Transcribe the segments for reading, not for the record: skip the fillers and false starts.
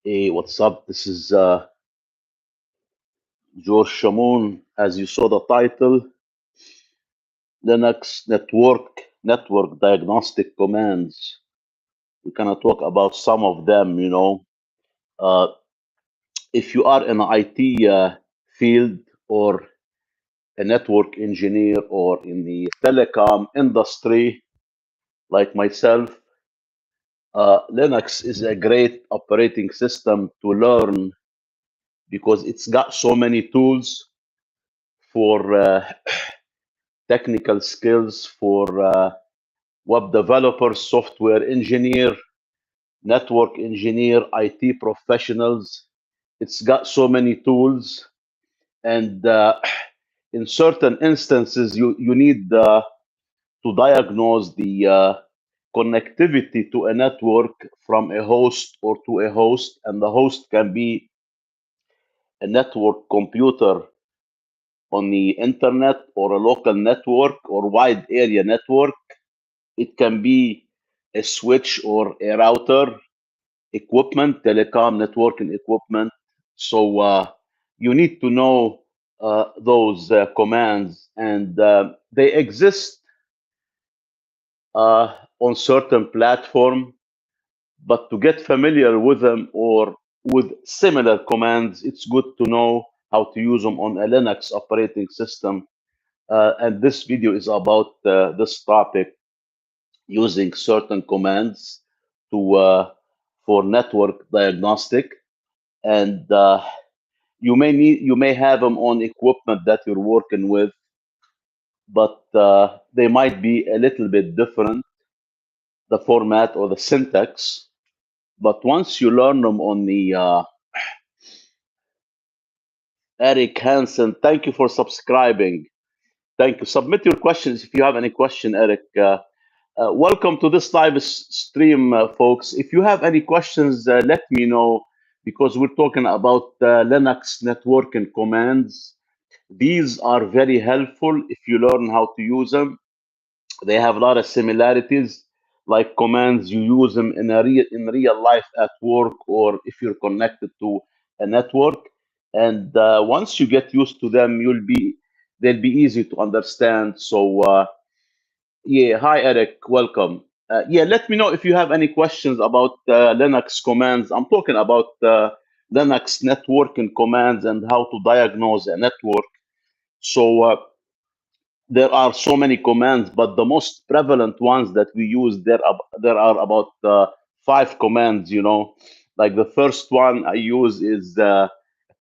Hey, what's up? This is George Shamoun. As you saw the title, Linux network diagnostic commands. We're gonna talk about some of them. Uh, if you are in the IT field or a network engineer or in the telecom industry, like myself, Linux is a great operating system to learn because it's got so many tools for technical skills for web developers, software engineer, network engineer, IT professionals. It's got so many tools, and in certain instances, you need to diagnose the connectivity to a network from a host or to a host, and the host can be a network computer on the internet or a local network or wide area network. It can be a switch or a router equipment, telecom networking equipment. So you need to know those commands, and they exist on certain platform. But to get familiar with them or with similar commands, it's good to know how to use them on a Linux operating system. And this video is about this topic, using certain commands to for network diagnostic, and you may have them on equipment that you're working with, but they might be a little bit different, the format or the syntax. But once you learn them on the Eric Hansen, thank you for subscribing. Thank you. Submit your questions if you have any question, Eric. Welcome to this live stream, folks. If you have any questions, let me know, because we're talking about Linux networking commands. These are very helpful if you learn how to use them. They have a lot of similarities, like commands you use them in real life at work or if you're connected to a network. And once you get used to them, they'll be easy to understand. So yeah, hi Eric, welcome. Yeah, let me know if you have any questions about Linux commands. I'm talking about Linux networking commands and how to diagnose a network. So there are so many commands, but the most prevalent ones that we use there are about five commands. Like the first one I use is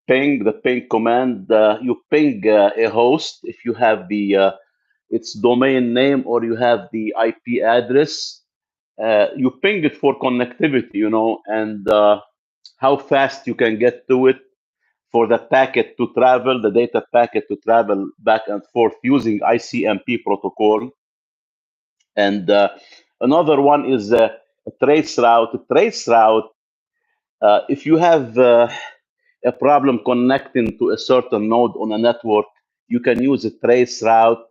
ping, the ping command. You ping a host if you have the its domain name or you have the IP address. You ping it for connectivity, and how fast you can get to it for the packet to travel, the data packet to travel back and forth using ICMP protocol. And another one is a trace route. A trace route, if you have a problem connecting to a certain node on a network, you can use a trace route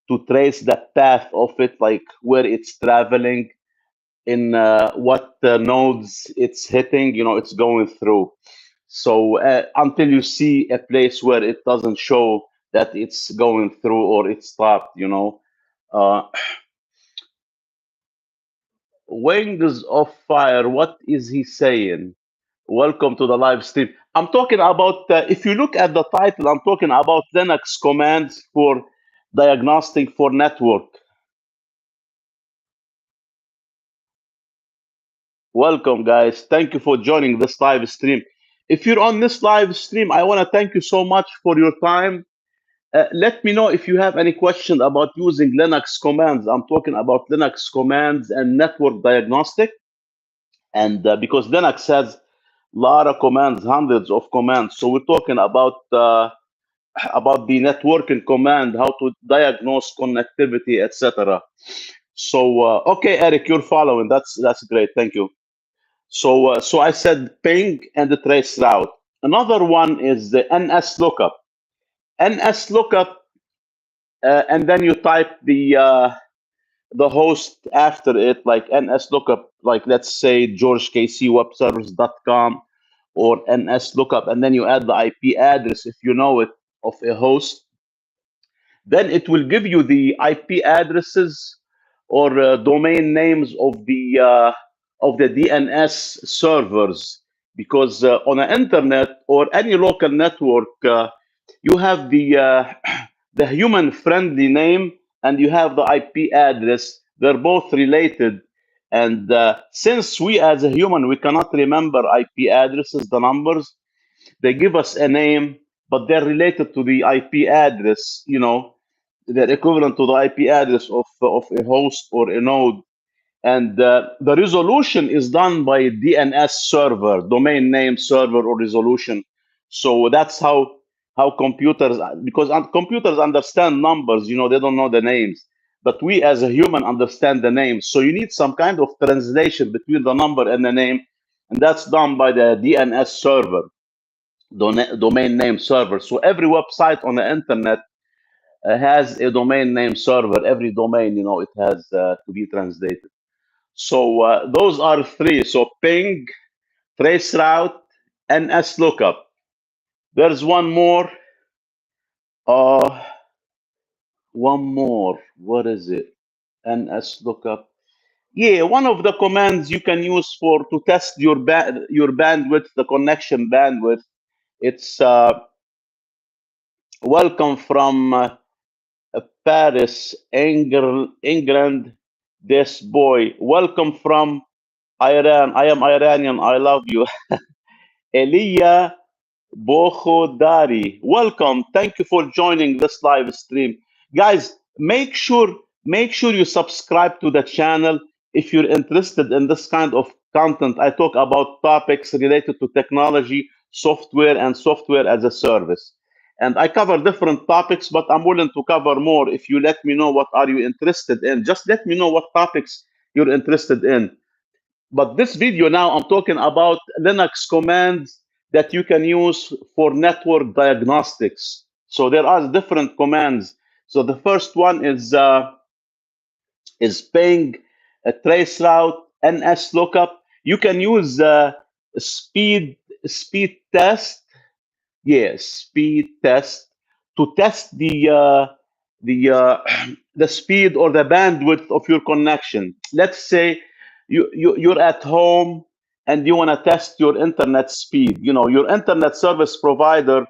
to trace the path of it, like where it's traveling, in what nodes it's hitting, it's going through. So until you see a place where it doesn't show that it's going through or it stopped. Uh, Wings of Fire, what is he saying? Welcome to the live stream. I'm talking about, if you look at the title, I'm talking about Linux commands for diagnostic for network. Welcome, guys. Thank you for joining this live stream. If you're on this live stream, I want to thank you so much for your time. Let me know if you have any question about using Linux commands. I'm talking about Linux commands and network diagnostic. And because Linux has a lot of commands, hundreds of commands, so we're talking about the networking command, how to diagnose connectivity, etc. So okay, Eric, you're following. That's great. Thank you. So I said ping and the trace route. Another one is the NS lookup. NS lookup, and then you type the the host after it, like NS lookup, like let's say georgekcwebservers.com or NS lookup, and then you add the IP address if you know it of a host, then it will give you the IP addresses or domain names of the DNS servers. Because on the internet or any local network, you have the human friendly name and you have the IP address. They're both related. And since we as a human, we cannot remember IP addresses, the numbers, they give us a name, but they're related to the IP address, they're equivalent to the IP address of a host or a node. And the resolution is done by DNS server, domain name server or resolution. So that's how computers, because computers understand numbers, they don't know the names. But we as a human understand the names. So you need some kind of translation between the number and the name. And that's done by the DNS server, domain name server. So every website on the internet has a domain name server. Every domain, it has to be translated. So those are three. So ping, traceroute, NS lookup. There's one more. Uh, one more. What is it? NS lookup. Yeah, one of the commands you can use for to test your bandwidth, the connection bandwidth. It's welcome from Paris, England. This boy. Welcome from Iran. I am Iranian. I love you. Elia Bohodari. Welcome. Thank you for joining this live stream. Guys, make sure you subscribe to the channel if you're interested in this kind of content. I talk about topics related to technology, software, and software as a service. And I cover different topics, but I'm willing to cover more if you let me know what are you interested in. Just let me know what topics you're interested in. But this video now, I'm talking about Linux commands that you can use for network diagnostics. So there are different commands. So the first one is ping, a trace route, NS lookup. You can use speed speed test. Yes, speed test to test the the speed or the bandwidth of your connection. Let's say you're at home and you want to test your internet speed. Your internet service provider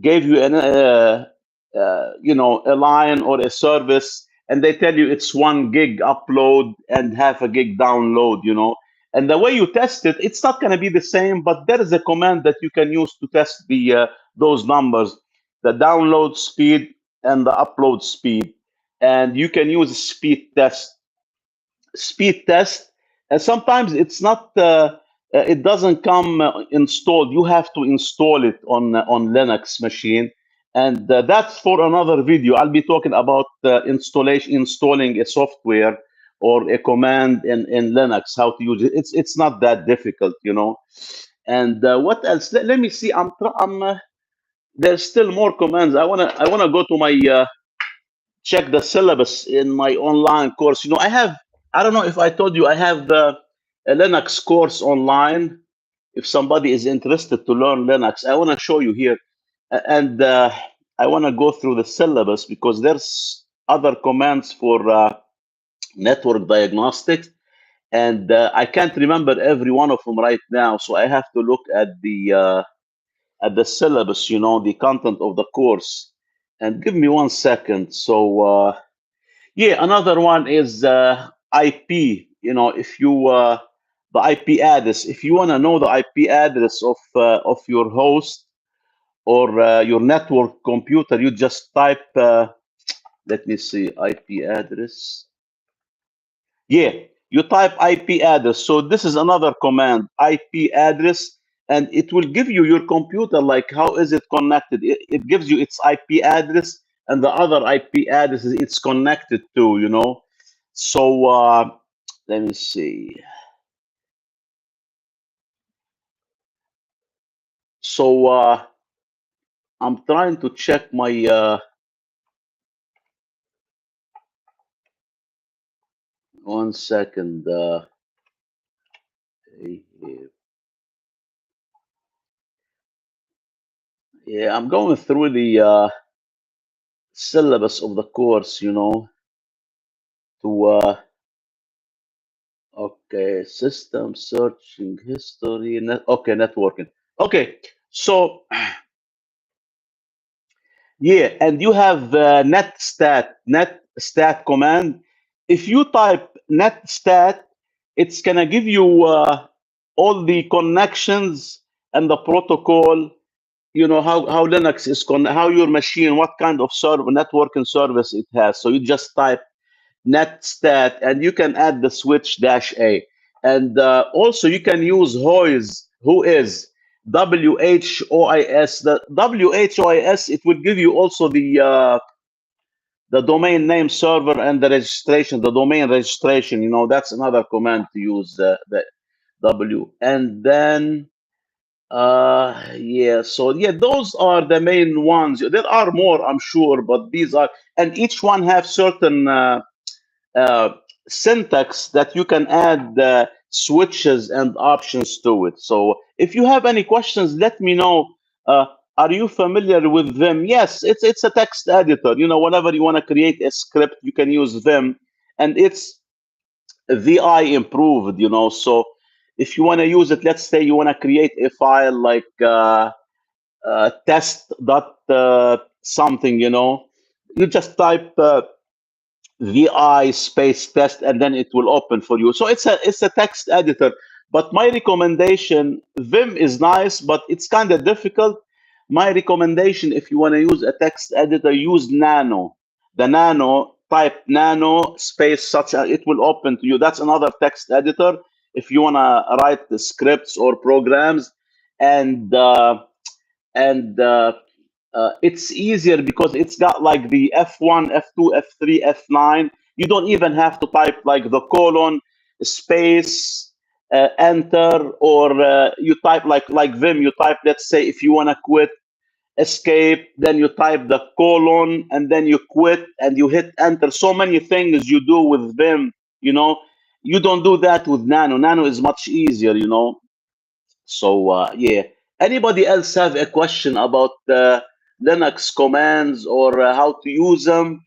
gave you a line or a service, and they tell you it's 1 gig upload and half a gig download. And the way you test it, it's not going to be the same, but there is a command that you can use to test those numbers, the download speed and the upload speed. And you can use speed test, and sometimes it doesn't come installed. You have to install it on Linux machine, and that's for another video. I'll be talking about installing a software or a command in Linux, how to use it. It's not that difficult. And what else? Let me see. I'm there's still more commands. I wanna go to my check the syllabus in my online course. I don't know if I told you, I have a Linux course online. If somebody is interested to learn Linux, I want to show you here. And I want to go through the syllabus because there's other commands for network diagnostics. And I can't remember every one of them right now. So I have to look at the syllabus, the content of the course. And give me 1 second. So, yeah, another one is IP. If you the IP address. If you want to know the IP address of your host or your network computer, you just type. Let me see, IP address. Yeah, you type IP address. So this is another command, IP address, and it will give you your computer, like how is it connected. It gives you its IP address and the other IP addresses it's connected to. So let me see. So I'm trying to check my One second. Yeah, I'm going through the syllabus of the course, to okay, system searching history. Okay, networking. Okay, so yeah, and you have netstat command. If you type netstat, it's gonna give you all the connections and the protocol. How Linux is how your machine, what kind of networking service it has. So you just type netstat, and you can add the switch dash a, and also you can use whois WHOIS. The WHOIS, it will give you also the domain name server and the registration, the domain registration. That's another command to use, the W. And then yeah, so yeah, those are the main ones. There are more, I'm sure, but these are, and each one have certain uh, syntax that you can add switches and options to it. So if you have any questions, let me know. Uh, are you familiar with Vim? Yes, it's a text editor. Whenever you want to create a script, you can use Vim, and it's VI improved. So if you want to use it, let's say you want to create a file like test dot something. You just type. VI space test, and then it will open for you. So it's a text editor. But my recommendation, Vim is nice, but it's kind of difficult. My recommendation, if you want to use a text editor, use Nano. The Nano, type Nano space such as it will open to you. That's another text editor if you want to write the scripts or programs. And it's easier because it's got like the F1, F2, F3, F9. You don't even have to type like the colon, space, enter, or you type like Vim. You type, let's say, if you want to quit, escape, then you type the colon, and then you quit, and you hit enter. So many things you do with Vim. You know, you don't do that with Nano. Nano is much easier. So yeah, anybody else have a question about Linux commands or how to use them,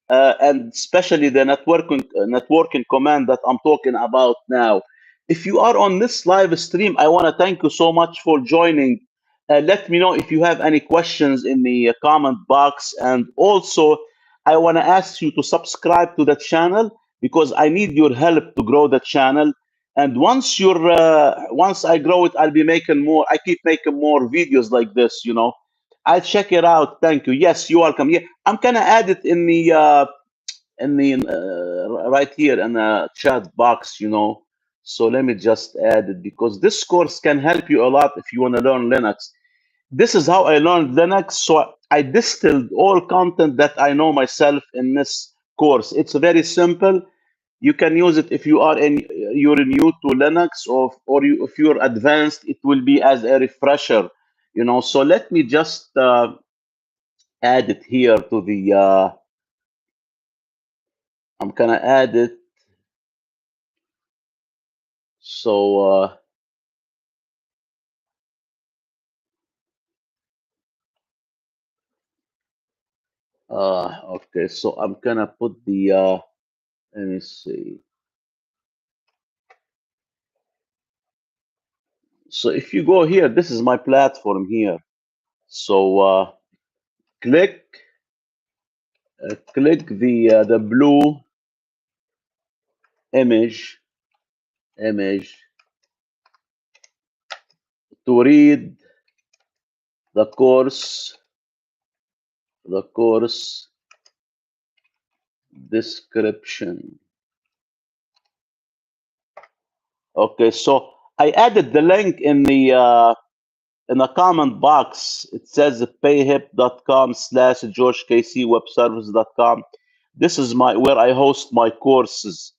and especially the networking command that I'm talking about now? If you are on this live stream, I want to thank you so much for joining. Let me know if you have any questions in the comment box, and also I want to ask you to subscribe to the channel because I need your help to grow the channel. And once I grow it, I'll be making more. I keep making more videos like this. I'll check it out. Thank you. Yes, you're welcome. Yeah, I'm gonna add it in the right here in the chat box. So let me just add it because this course can help you a lot if you want to learn Linux. This is how I learned Linux. So I distilled all content that I know myself in this course. It's very simple. You can use it if you're new to Linux, if you're advanced, it will be as a refresher. So let me just add it here to the. I'm gonna add it. So okay. So I'm gonna put the. Let me see. So if you go here, this is my platform here. So click click the blue image image to read the course description. Okay, so I added the link in the comment box. It says payhip.com/georgekcwebservice.com. This is where I host my courses.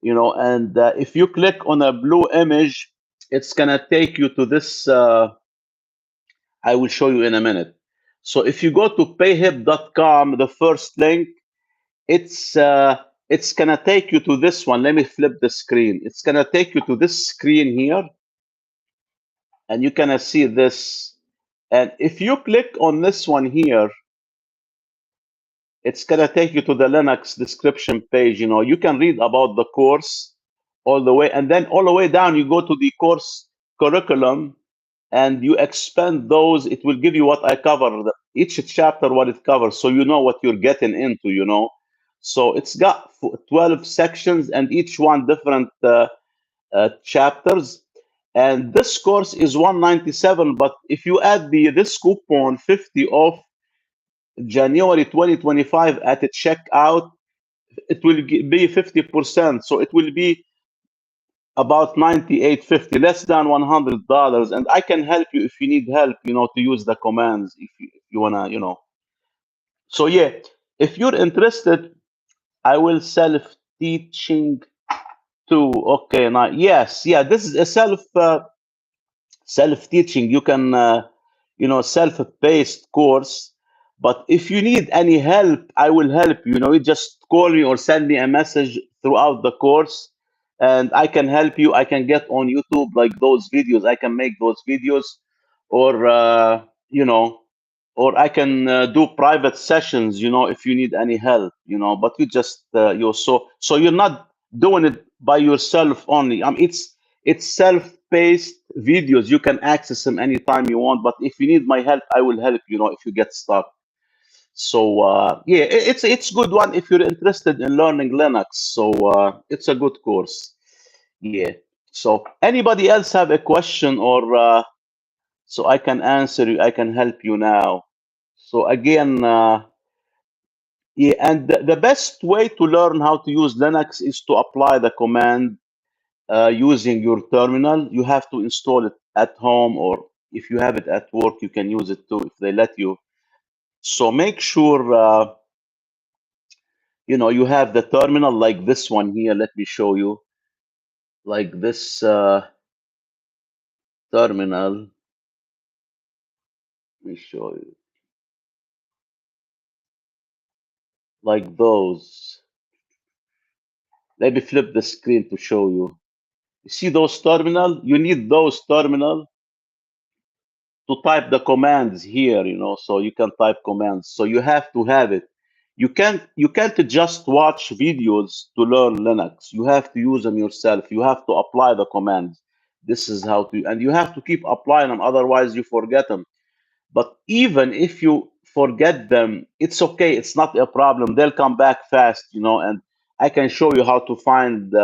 And if you click on a blue image, it's gonna take you to this. I will show you in a minute. So if you go to payhip.com, the first link, it's it's gonna take you to this one. Let me flip the screen. It's gonna take you to this screen here, and you gonna see this. And if you click on this one here, it's gonna take you to the Linux description page. You know, you can read about the course all the way, and then all the way down, you go to the course curriculum, and you expand those. It will give you what I cover, each chapter, what it covers, so you know what you're getting into, you know. So it's got 12 sections, and each one different chapters. And this course is 197, but if you add this coupon 50 off January 2025 at the checkout, it will be 50%. So it will be about 98.50, less than $100. And I can help you if you need help, you know, to use the commands if you wanna, you know. So yeah, if you're interested, I will self teaching too. Okay, now yes, yeah, this is a self teaching. You can you know, self paced course. But if you need any help, I will help you. You know, you just call me or send me a message throughout the course, and I can help you. I can get on YouTube like those videos. I can make those videos, or you know, or I can do private sessions. You know, if you need any help. You know, but you just you're so you're not doing it by yourself only. It's self-paced videos. You can access them anytime you want. But if you need my help, I will help you. You know, if you get stuck. So yeah, it's good one if you're interested in learning Linux. So it's a good course. Yeah. So anybody else have a question, or so I can answer you? I can help you now. So again, yeah, and the best way to learn how to use Linux is to apply the command using your terminal. You have to install it at home, or if you have it at work, you can use it too if they let you. So make sure you know, you have the terminal like this one here. Let me show you, like this terminal. Let me show you, like those. Let me flip the screen to show you. You see those terminal? You need those terminal to type the commands here, you know, so you can type commands. So you have to have it. You can't just watch videos to learn Linux. You have to use them yourself. You have to apply the commands. This is how to, and you have to keep applying them, otherwise you forget them. But even if you forget them, it's okay. It's not a problem. They'll come back fast, you know, and I can show you how to find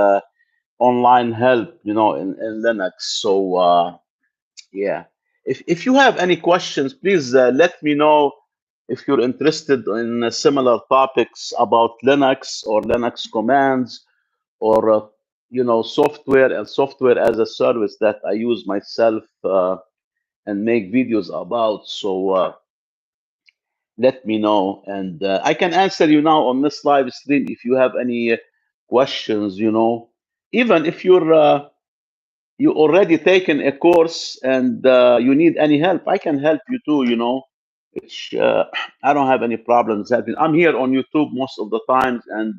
online help, you know, in Linux. So yeah. If you have any questions, please let me know if you're interested in similar topics about Linux or Linux commands, or you know, software and software as a service that I use myself and make videos about. So let me know, and I can answer you now on this live stream if you have any questions. You know, even if you already taken a course and you need any help, I can help you too, you know. Which I don't have any problems helping. I'm here on YouTube most of the times, and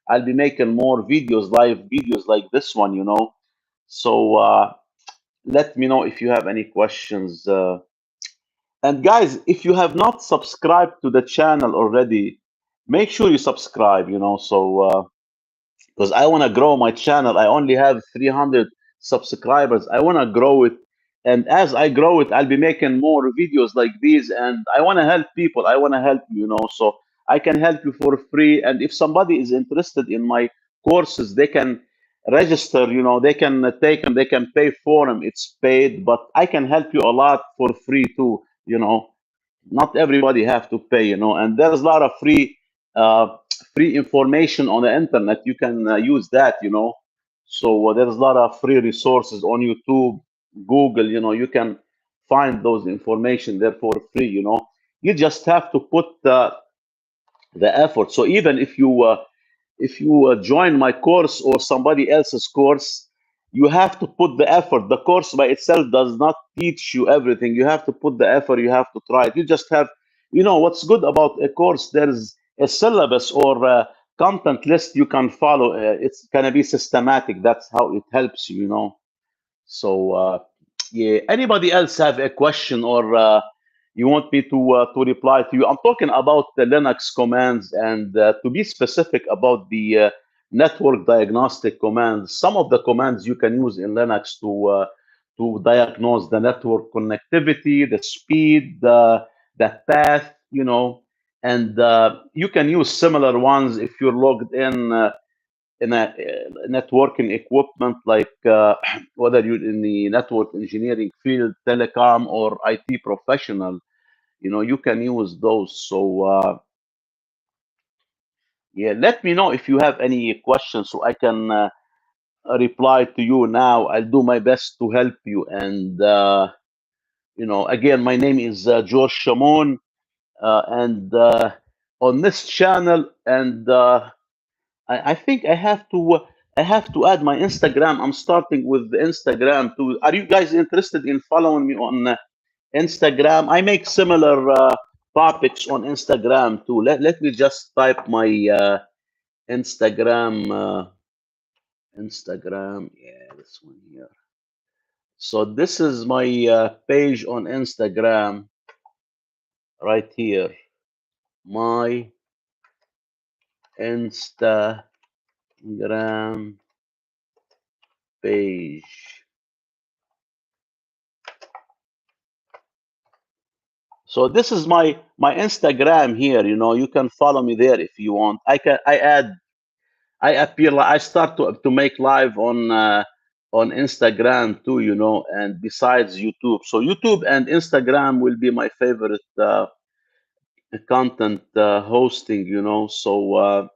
I'll be making more videos, live videos like this one, you know. So let me know if you have any questions. And guys, if you have not subscribed to the channel already, make sure you subscribe, you know. So because I want to grow my channel. I only have 300 subscribers. I want to grow it. And as I grow it, I'll be making more videos like these. And I want to help people. I want to help you, you know. So I can help you for free. And if somebody is interested in my courses, they can register, you know, they can take them, they can pay for them. It's paid, but I can help you a lot for free too, you know. Not everybody have to pay, you know, and there's a lot of uh, free information on the internet. You can use that, you know. So there's a lot of free resources on YouTube, Google, you know. You can find those information there for free, you know. You just have to put the effort. So even if you join my course or somebody else's course, you have to put the effort. The course by itself does not teach you everything. You have to put the effort. You have to try it. You just have, you know, what's good about a course, there's a syllabus or content list you can follow. It's gonna be systematic. That's how it helps you, you know. So yeah, anybody else have a question or you want me to reply to you? I'm talking about the Linux commands and to be specific about the network diagnostic commands. Some of the commands you can use in Linux to diagnose the network connectivity, the speed, the path, you know, and you can use similar ones if you're logged in a networking equipment like whether you're in the network engineering field, telecom, or IT professional, you know, you can use those. So yeah, let me know if you have any questions so I can reply to you now. I'll do my best to help you. And you know, again, my name is George Shamon, and on this channel, and I think I have to add my Instagram. I'm starting with the Instagram too. Are you guys interested in following me on Instagram? I make similar topics on Instagram too. Let me just type my Instagram. Instagram, yeah, this one here. So this is my page on Instagram right here. My Instagram page. So this is my Instagram here. You know, you can follow me there if you want. I appear like I start to make live on Instagram too. You know, and besides YouTube, so YouTube and Instagram will be my favorite content hosting. You know, so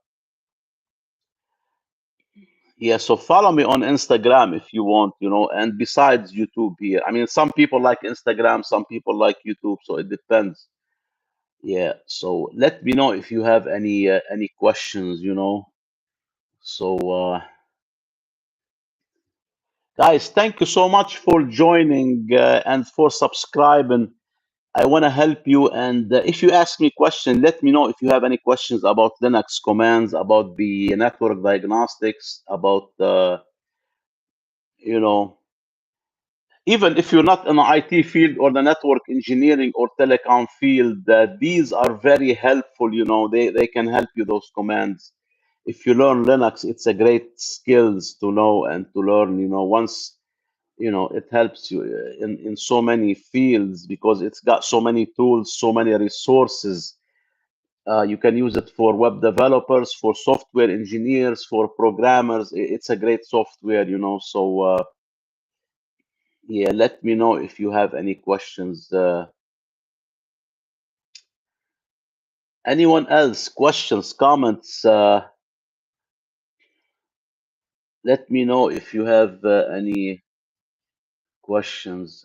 yeah, so follow me on Instagram if you want. You know, and besides YouTube here, I mean, some people like Instagram, some people like YouTube, so it depends. Yeah, so let me know if you have any questions, you know. So guys, thank you so much for joining and for subscribing. I want to help you, and if you ask me questions, let me know if you have any questions about Linux commands, about the network diagnostics, about you know, even if you're not in the IT field or the network engineering or telecom field, these are very helpful. You know, they can help you those commands. If you learn Linux, it's a great skills to know and to learn. You know, once you know, it helps you in so many fields because it's got so many tools, so many resources. You can use it for web developers, for software engineers, for programmers. It's a great software, you know. So yeah, let me know if you have any questions. Anyone else? Questions, comments? Let me know if you have any questions.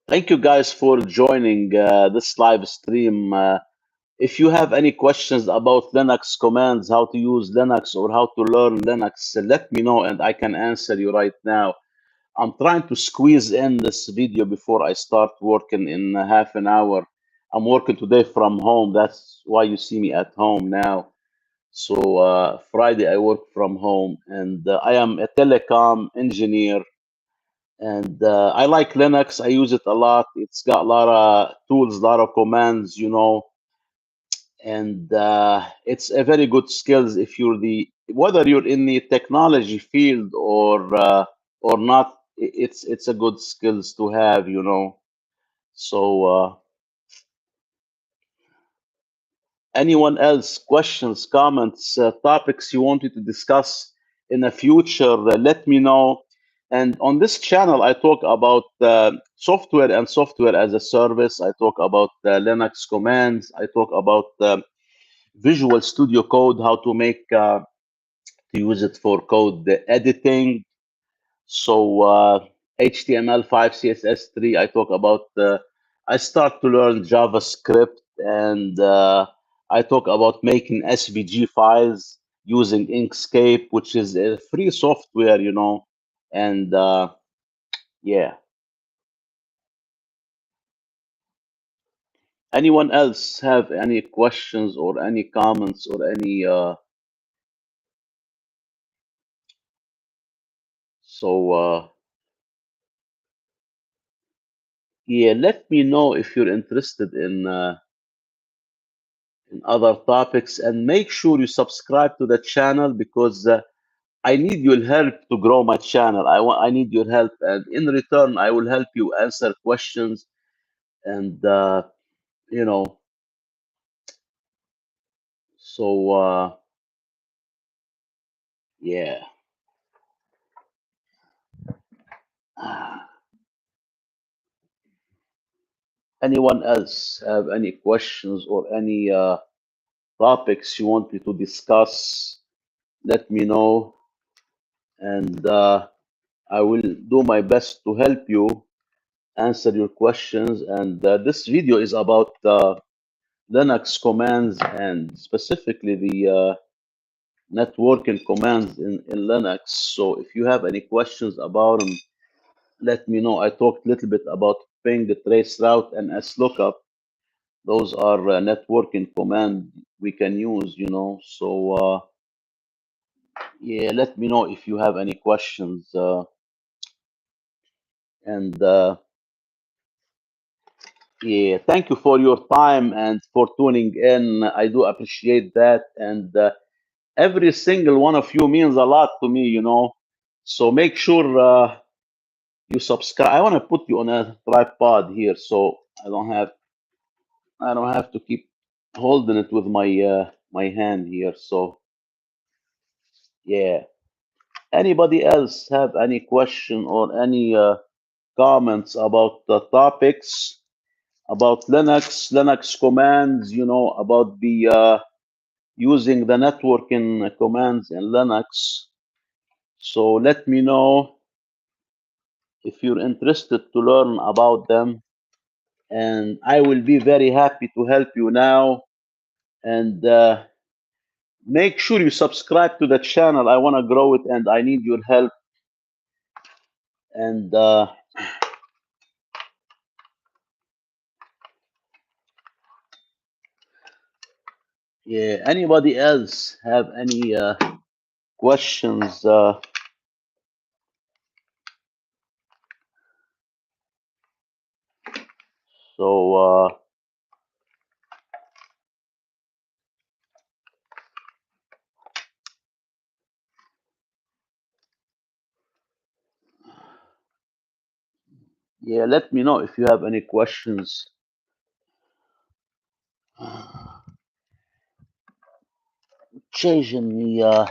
Thank you guys for joining this live stream. If you have any questions about Linux commands, how to use Linux or how to learn Linux, let me know and I can answer you right now. I'm trying to squeeze in this video before I start working in half an hour. I'm working today from home. That's why you see me at home now. So Friday I work from home, and I am a telecom engineer. And I like Linux. I use it a lot. It's got a lot of tools, a lot of commands, you know, and it's a very good skills if you're the whether you're in the technology field or not. It's a good skills to have, you know. So anyone else questions, comments, topics you wanted to discuss in the future, let me know. And on this channel I talk about software and software as a service. I talk about Linux commands. I talk about Visual Studio Code, how to make to use it for code editing. So HTML5, CSS3. I talk about, I start to learn JavaScript, and I talk about making SVG files using Inkscape, which is a free software, and yeah. Anyone else have any questions or any comments or any, so, yeah, let me know if you're interested in other topics, and make sure you subscribe to the channel, because I need your help to grow my channel. I need your help, and in return, I will help you answer questions. And you know, so yeah. Anyone else have any questions or any topics you want me to discuss? Let me know, and I will do my best to help you answer your questions. And this video is about Linux commands, and specifically the networking commands in Linux. So if you have any questions about them, let me know. I talked a little bit about ping, trace route, and slookup. Those are networking command we can use, So yeah, let me know if you have any questions. And yeah, thank you for your time and for tuning in. I do appreciate that. And every single one of you means a lot to me. So make sure you subscribe. I want to put you on a tripod here, so I don't have to keep holding it with my hand here. So yeah. Anybody else have any question or any comments about the topics about Linux commands? About the using the networking commands in Linux. So let me know if you're interested to learn about them, and I will be very happy to help you now. And make sure you subscribe to the channel. I want to grow it, and I need your help. And yeah, anybody else have any questions? So yeah, let me know if you have any questions. Changing the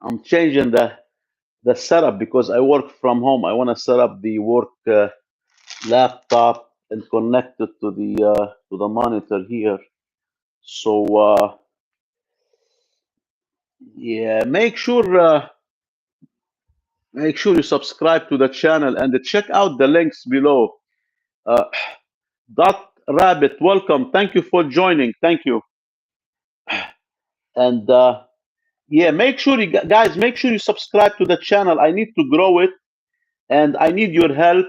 I'm changing the setup because I work from home. I want to set up the work laptop and connect it to the monitor here. So yeah, make sure you subscribe to the channel and check out the links below. Uh, Dot Rabbit, welcome. Thank you for joining. Thank you. And yeah, make sure you subscribe to the channel. I need to grow it, and I need your help.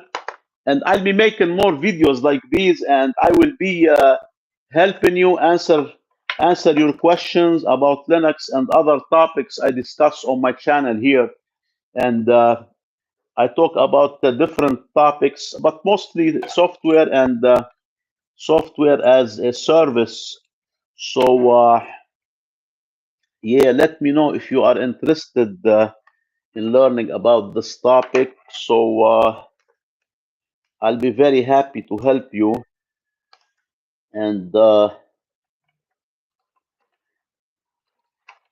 And I'll be making more videos like these, and I will be helping you answer your questions about Linux and other topics I discuss on my channel here. And I talk about the different topics, but mostly software and software as a service. So yeah, let me know if you are interested in learning about this topic. So I'll be very happy to help you. And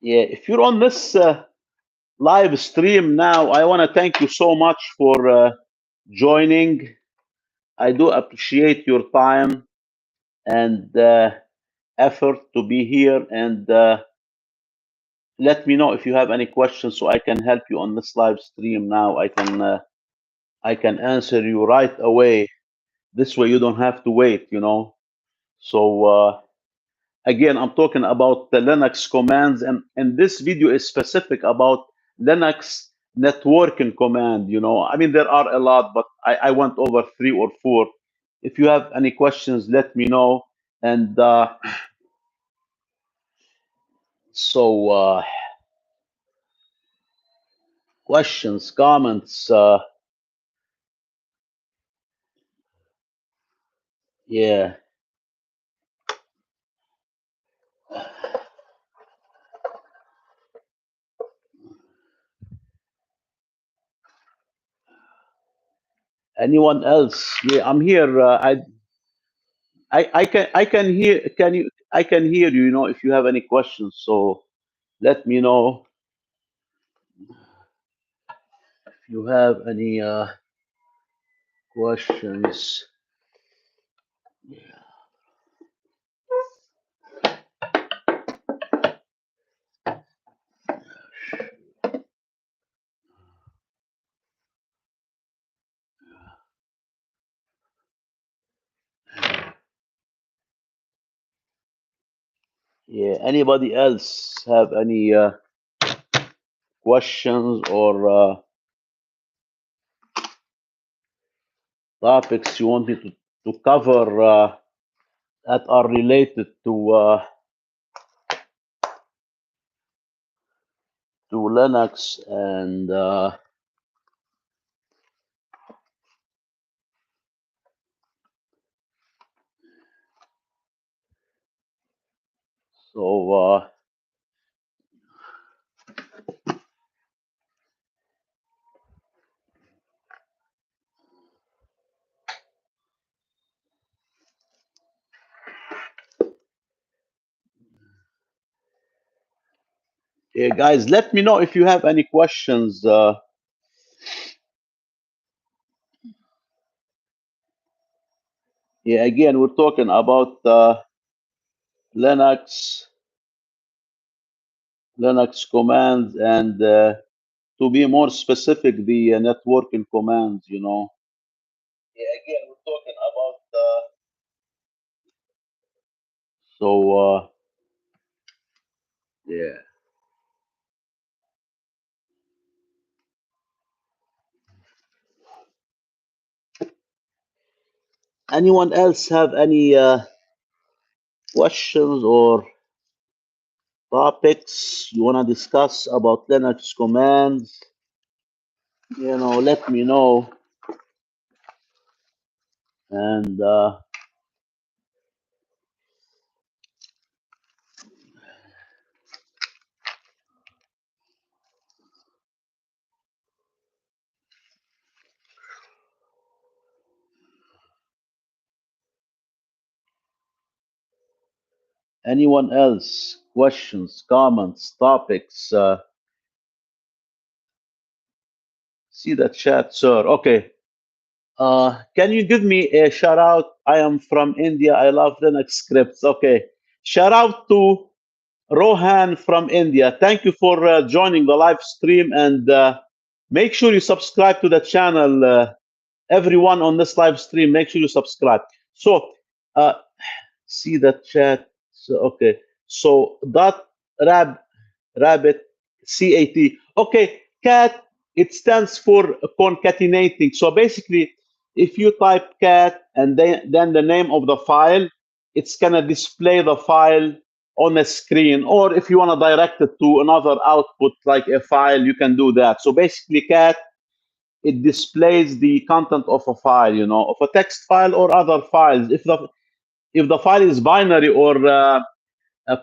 yeah, if you're on this live stream now, I want to thank you so much for joining. I do appreciate your time and effort to be here. And let me know if you have any questions so I can help you on this live stream now. I can answer you right away. This way you don't have to wait, you know. So again, I'm talking about the Linux commands, and this video is specific about Linux networking command. You know, I mean there are a lot, but I went over three or four. If you have any questions, let me know. And so questions, comments, yeah. Anyone else? Yeah, I'm here. I can hear. Can you? I can hear you. You know, if you have any questions, so let me know if you have any questions. Yeah. Anybody else have any questions or topics you want me to cover that are related to Linux and so yeah, guys, let me know if you have any questions. Yeah, again, we're talking about Linux, Linux commands, and to be more specific, the networking commands. You know. Yeah, again, we're talking about so yeah. Anyone else have any questions or topics you want to discuss about Linux commands? You know, let me know. And anyone else, questions, comments, topics? See the chat, sir. Okay. Can you give me a shout out? I am from India. I love Linux scripts. Okay. Shout out to Rohan from India. Thank you for joining the live stream and make sure you subscribe to the channel. Everyone on this live stream, make sure you subscribe. So, uh, see the chat. So, okay. So, dot rab rabbit cat. Okay, cat. It stands for concatenating. So basically, if you type cat and then the name of the file, it's gonna display the file on a screen. Or if you wanna direct it to another output like a file, you can do that. So basically, cat it displays the content of a file, you know, of a text file or other files. If the file is binary or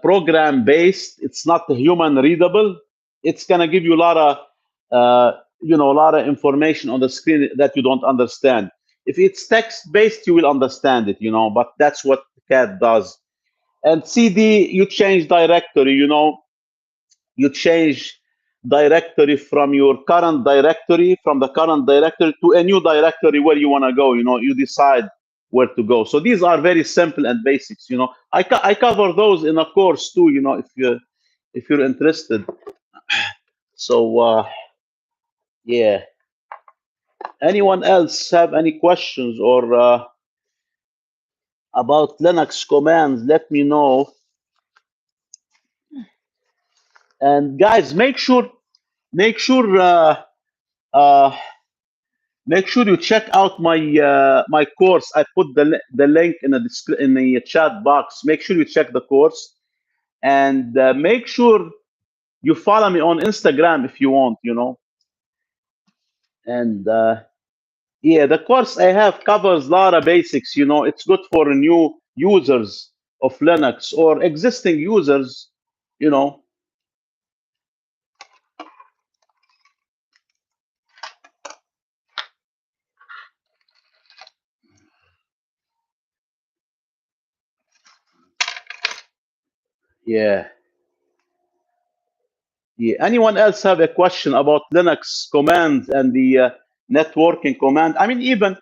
program based, it's not human readable, it's going to give you a lot of a lot of information on the screen that you don't understand. If it's text based, you will understand it, you know, but that's what cat does. And cd, you change directory, you know, you change directory from your current directory, from the current directory to a new directory where you want to go, you know, you decide where to go. So these are very simple and basics, you know. I cover those in a course too, you know, if you if you're interested. So yeah, anyone else have any questions or about Linux commands? Let me know. And guys, make sure uh, make sure you check out my course. I put the link in in the chat box. Make sure you check the course, and make sure you follow me on Instagram if you want. And yeah, the course I have covers a lot of basics. It's good for new users of Linux or existing users. You know, yeah. Yeah. Anyone else have a question about Linux commands and the networking command? I mean, even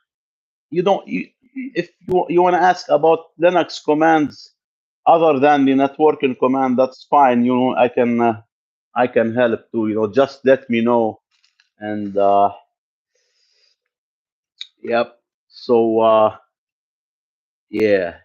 you don't. If you want to ask about Linux commands other than the networking command, that's fine. I can help too. Just let me know. And yep. So yeah,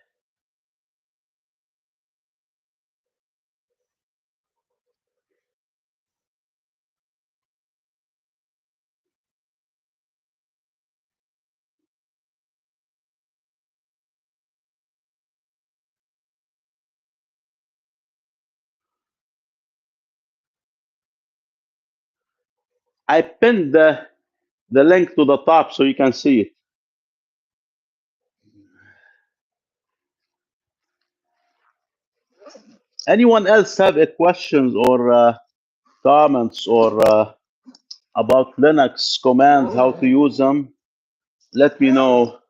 I pinned the link to the top so you can see it. Anyone else have a questions or comments or about Linux commands, how to use them? Let me know.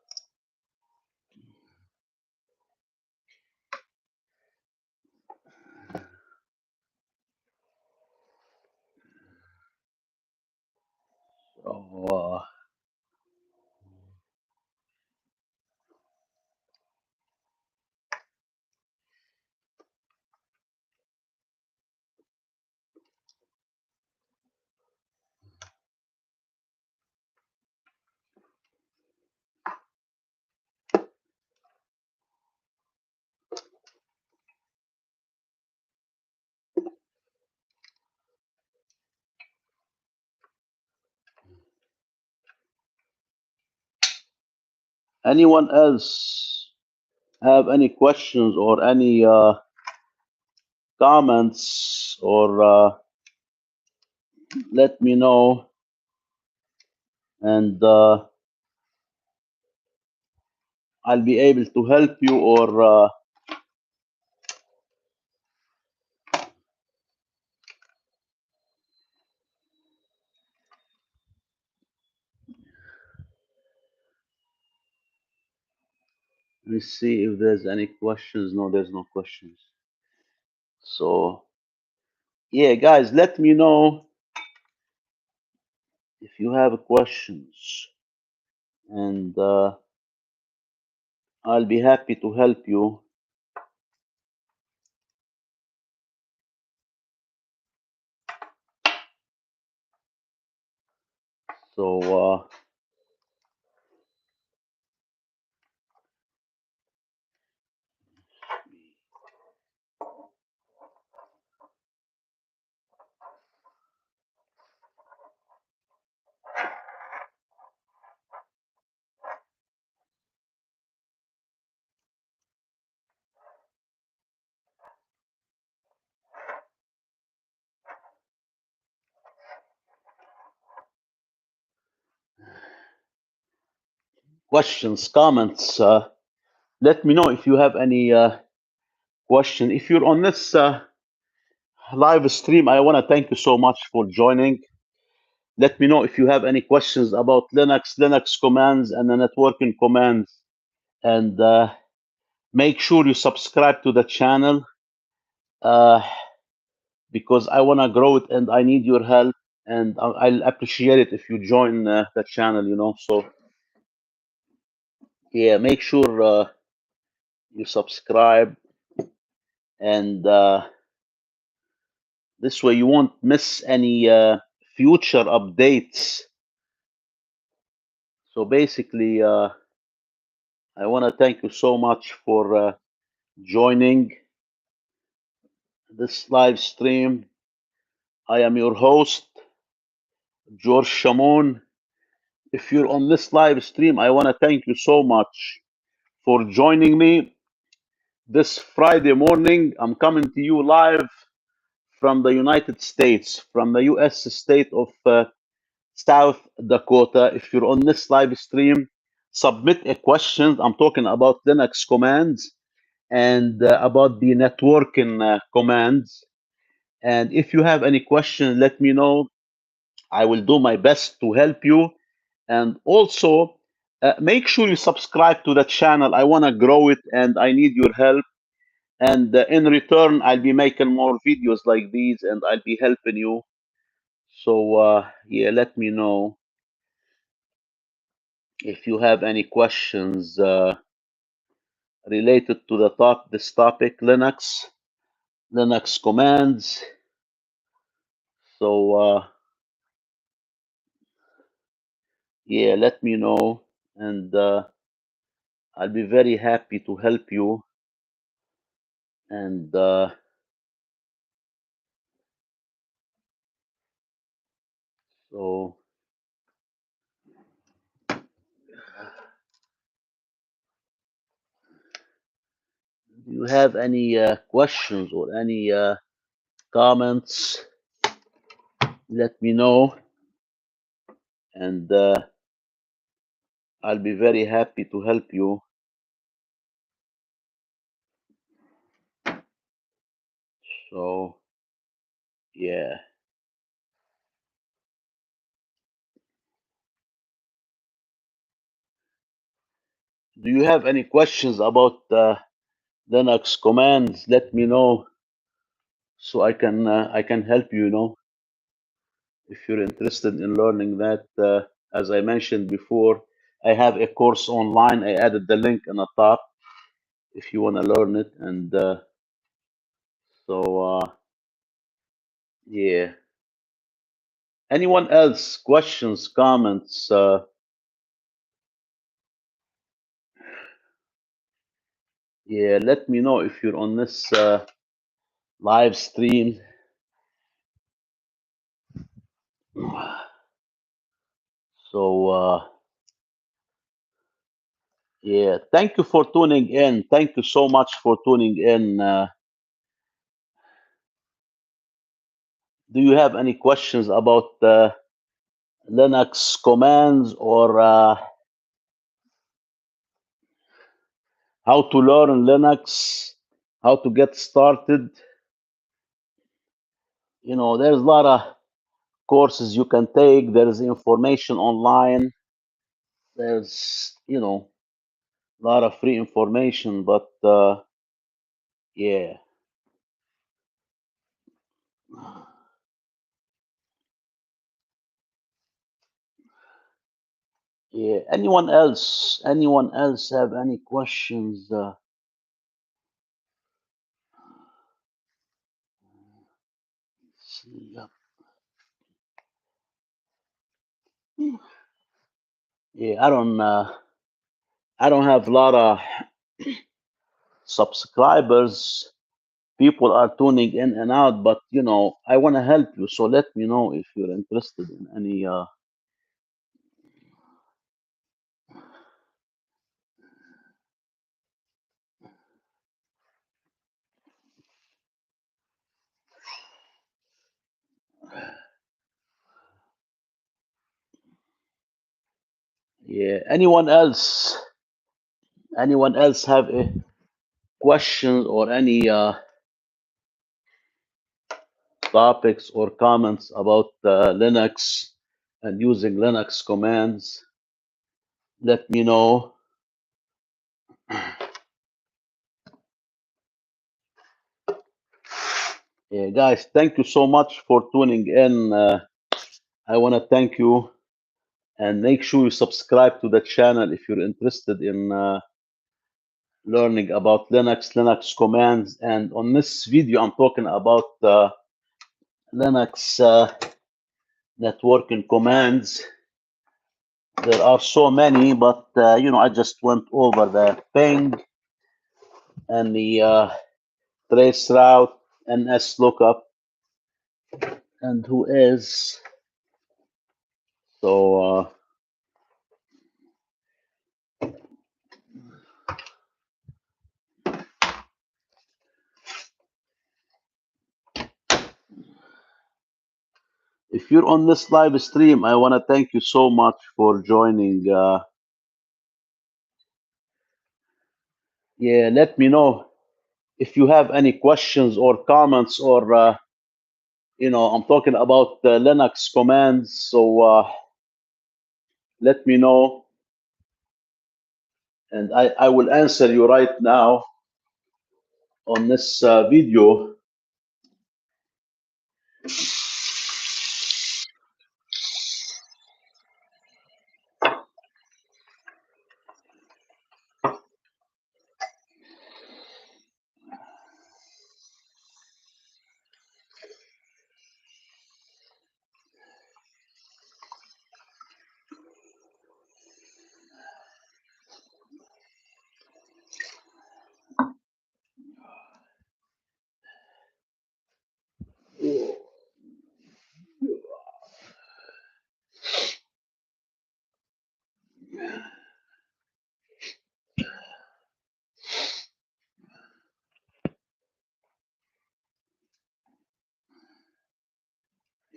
Oh, anyone else have any questions or any comments or let me know, and I'll be able to help you or let me see if there's any questions. No, there's no questions. So yeah, guys, let me know if you have questions, and I'll be happy to help you. So questions, comments. Let me know if you have any question. If you're on this live stream, I want to thank you so much for joining. Let me know if you have any questions about Linux commands, and the networking commands. And make sure you subscribe to the channel uh, because I want to grow it and I need your help. And I'll appreciate it if you join the channel. So yeah, make sure you subscribe, and This way you won't miss any future updates. So basically, I want to thank you so much for joining this live stream. I am your host, George Shamoun. If you're on this live stream, I want to thank you so much for joining me this Friday morning. I'm coming to you live from the United States, from the US state of South Dakota. If you're on this live stream, submit a question. I'm talking about Linux commands and about the networking commands. And if you have any question, let me know. I will do my best to help you. And also, make sure you subscribe to the channel. I want to grow it and I need your help. And in return, I'll be making more videos like these and I'll be helping you. So, yeah, let me know if you have any questions related to this topic, Linux commands. So, yeah, let me know and I'll be very happy to help you. And so, do you have any questions or any comments? Let me know, and I'll be very happy to help you. So, yeah. Do you have any questions about Linux commands? Let me know so I can help you. You know, if you're interested in learning that. As I mentioned before, I have a course online. I added the link in the top if you want to learn it. And so, yeah. Anyone else? Questions, comments? Yeah, let me know if you're on this live stream. So, yeah, thank you for tuning in. Thank you so much for tuning in. Do you have any questions about Linux commands or how to learn Linux, how to get started? You know, there's a lot of courses you can take. There's information online. There's, you know, a lot of free information, but yeah. Yeah. Anyone else? Anyone else have any questions? See, yeah, I don't have a lot of subscribers. People are tuning in and out, but you know, I want to help you. So let me know if you're interested in any. Yeah. Anyone else? Anyone else have a question or any topics or comments about Linux and using Linux commands? Let me know. Yeah, guys, thank you so much for tuning in. I want to thank you and make sure you subscribe to the channel if you're interested in learning about Linux commands. And on this video, I'm talking about Linux networking commands. There are so many, but I just went over the ping and the trace route, ns lookup, and who is. So if you're on this live stream, I want to thank you so much for joining. Yeah, let me know if you have any questions or comments, or I'm talking about Linux commands. So let me know, and I will answer you right now on this video.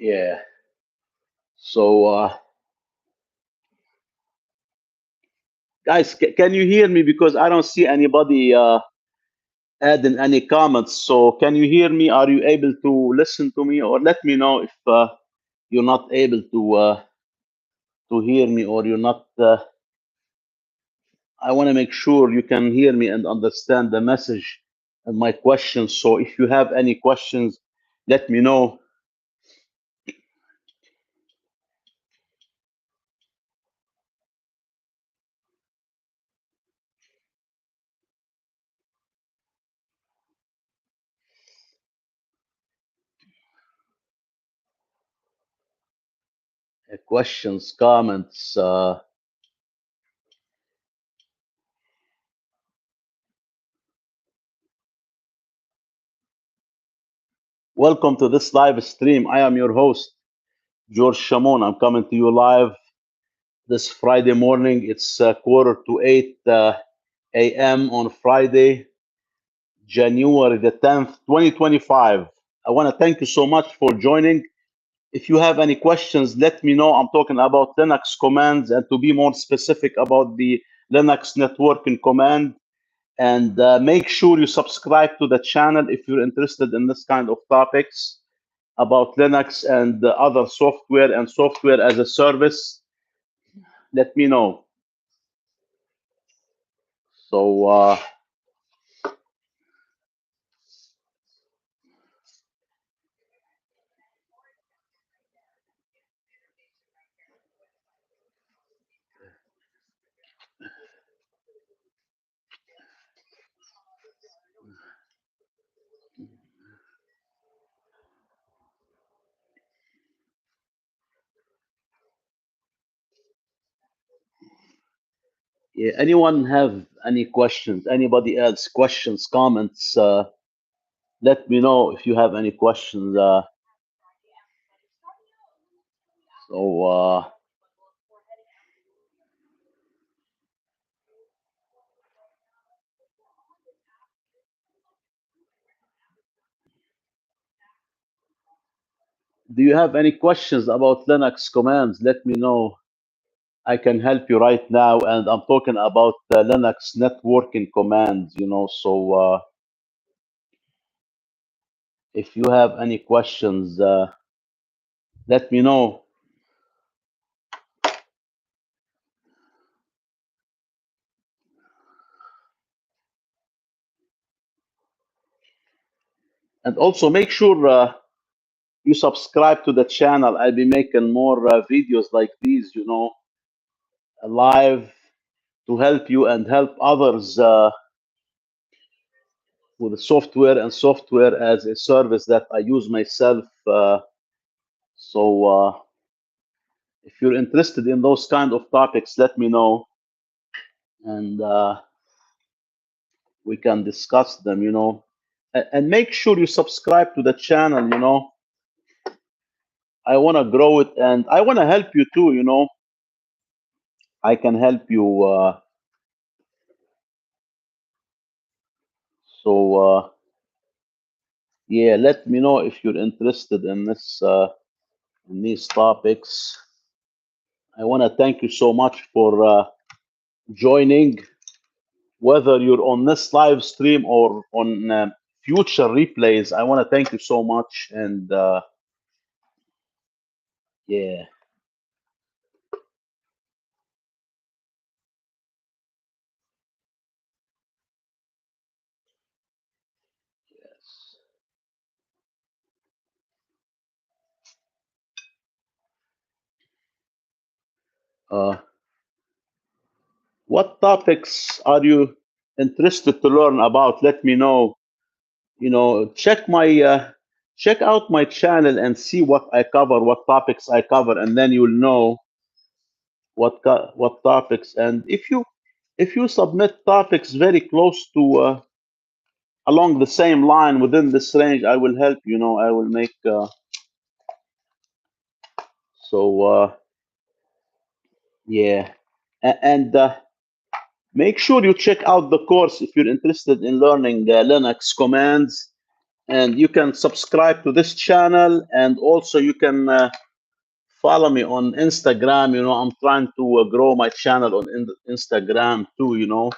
Yeah. So guys, can you hear me? Because I don't see anybody adding any comments. So can you hear me? Are you able to listen to me, or let me know if you're not able to hear me, or you're not. I want to make sure you can hear me and understand the message and my questions. So if you have any questions, let me know. Questions, comments. Welcome to this live stream. I am your host, George Shamon. I'm coming to you live this Friday morning. It's 7:45 a.m. on Friday, January the 10th, 2025. I want to thank you so much for joining. If you have any questions, let me know. I'm talking about Linux commands, and to be more specific about the Linux networking command. And make sure you subscribe to the channel if you're interested in this kind of topics about Linux and other software and software as a service. Let me know. So yeah, anyone have any questions? Anybody else questions, comments? Let me know if you have any questions. So do you have any questions about Linux commands? Let me know. I can help you right now, and I'm talking about the Linux networking commands. So if you have any questions, let me know. And also make sure you subscribe to the channel. I'll be making more videos like these, live, to help you and help others with the software and software as a service that I use myself. So if you're interested in those kind of topics, let me know, and we can discuss them. And make sure you subscribe to the channel. I want to grow it, and I want to help you too. I can help you. So yeah, let me know if you're interested in this in these topics. I want to thank you so much for joining, whether you're on this live stream or on future replays. I want to thank you so much, and yeah, yes. Uh, what topics are you interested to learn about? Let me know. Check out my channel and see what I cover, what topics I cover, and then you'll know what topics. And if you submit topics very close to along the same line within this range, I will help. I will make so yeah. And make sure you check out the course if you're interested in learning Linux commands. And you can subscribe to this channel, and also you can follow me on Instagram. I'm trying to grow my channel on Instagram too.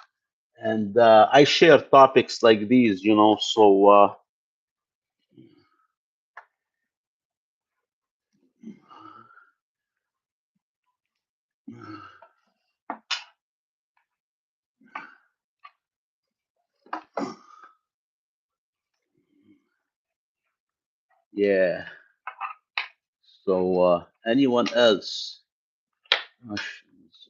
And I share topics like these. So yeah. So anyone else? Questions?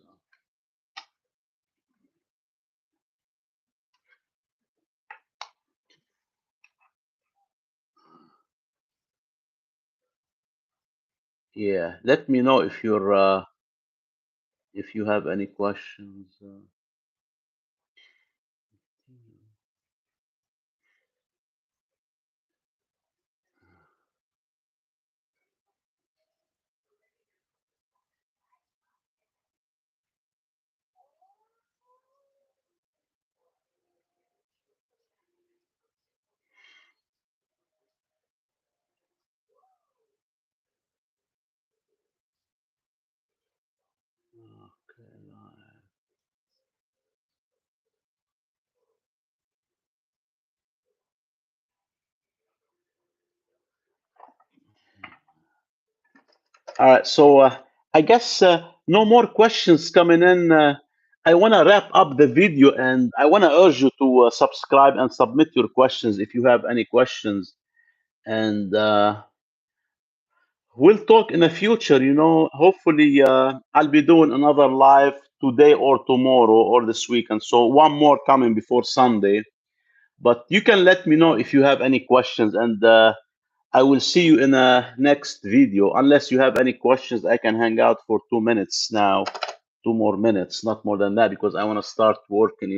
Yeah, let me know if you have any questions. Okay. All right. So I guess no more questions coming in. I want to wrap up the video, and I want to urge you to subscribe and submit your questions if you have any questions. And we'll talk in the future. Hopefully, I'll be doing another live today or tomorrow or this weekend. So one more coming before Sunday. But you can let me know if you have any questions, and I will see you in a next video. Unless you have any questions, I can hang out for 2 minutes now, 2 more minutes, not more than that, because I want to start working.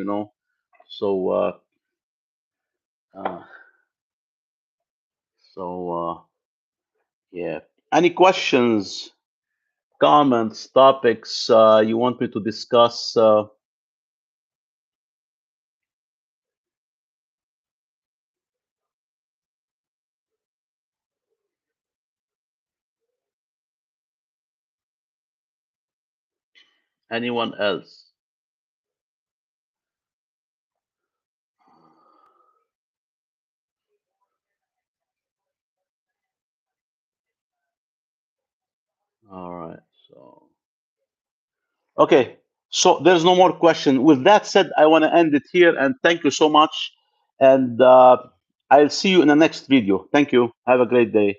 So, uh, so yeah. Any questions, comments, topics you want me to discuss? Anyone else? All right. So. Okay, so there's no more question. With that said, I want to end it here, and thank you so much. And I'll see you in the next video. Thank you. Have a great day.